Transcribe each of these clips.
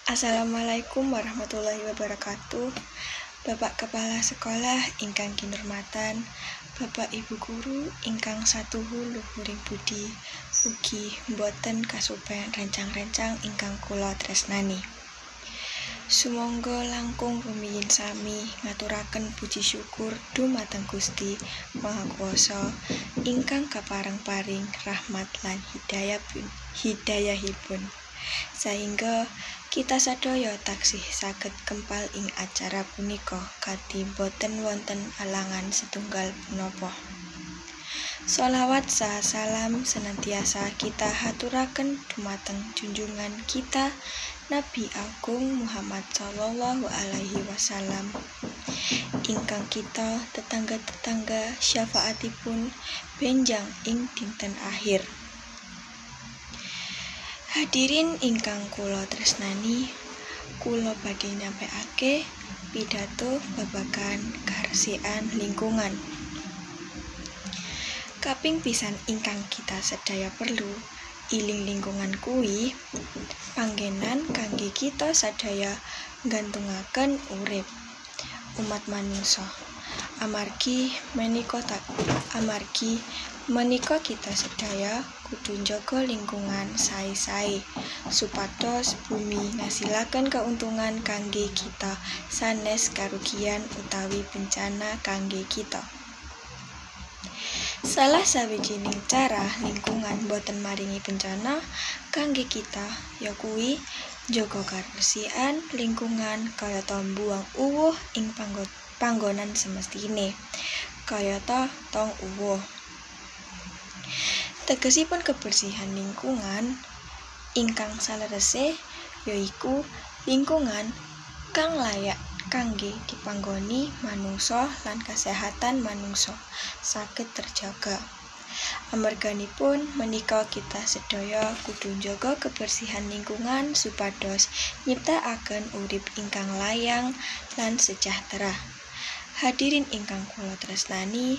Assalamualaikum warahmatullahi wabarakatuh. Bapak Kepala Sekolah ingkang kinurmatan, Bapak Ibu Guru ingkang satuhu luhuring budi, ugi mboten kasupen rencang-rencang ingkang kula tresnani. Sumangga langkung rumiyin sami ngaturaken puji syukur dumateng Gusti Maha Kuwasa ingkang kapareng-paring rahmat lan hidayahipun. Sehingga kita sadaya taksih saged kempal ing acara punika kanthi boten wonten alangan setunggal punapa. Sholawat saha salam senantiasa kita haturaken dumateng junjungan kita Nabi Agung Muhammad Sallallahu Alaihi Wasallam, ingkang kita tetangga-tetangga syafaatipun benjang ing dinten akhir. Hadirin ingkang kula tresnani, kula badhe nyampaiake pidato babagan karesikan lingkungan. Kaping pisan ingkang kita sedaya perlu iling lingkungan kuwi panggenan kangge kita sadaya nggantungaken urip umat manungsa. Amargi menika kita sedaya kudu njaga lingkungan sae-sae supados bumi ngasilaken keuntungan kangge kita sanes karugian utawi bencana kangge kita. Salah sawijining cara lingkungan boten maringi bencana kangge kita yakuwi njaga kabersihan lingkungan kayata mbuang uwuh ing panggonan semestine kayata tong uwuh. Tegesipun kebersihan lingkungan ingkang salerese yaiku lingkungan kang layak kangge dipanggoni manungsa lan kasehatan manungsa saged terjaga. Amarganipun menika kita sedaya kudu njaga kebersihan lingkungan supados nyiptakaken urip ingkang layang lan sejahtera. Hadirin ingkang kula tresnani,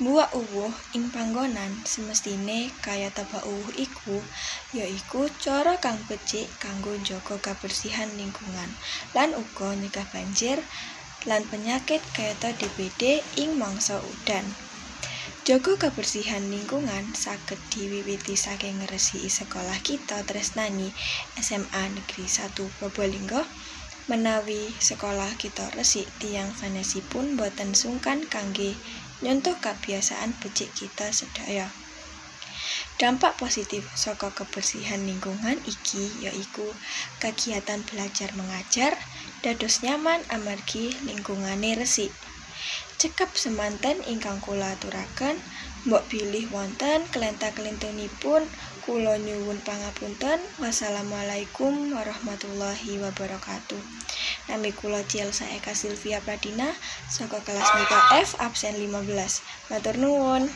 mbuak uwuh ing panggonan semestine kayata bak uwuh iku yaiku cara kang becik kanggo njaga kebersihan lingkungan lan uga nyegah banjir lan penyakit kayata DBD ing mangsa udan. Jaga kebersihan lingkungan saged diwiwiti saking ngresiki sekolah kita tresnani SMA Negeri 1 Probolinggo. Menawi sekolah kita resik tiyang sanesipun boten sungkan kangge nyontoh kebiasaan becik kita sedaya. Dampak positif saka kebersihan lingkungan iki yaiku kegiatan belajar mengajar dados nyaman amargi lingkungane resik. Cekap semanten ingkang kula aturaken, mbok bilih wonten kelenta-kelentunipun kula nyuwun pangapunten. Wassalamualaikum warahmatullahi wabarakatuh. Nami kula Cielsa Eka Silvia Pradina saka kelas MIPA F absen 15. Matur nuwun.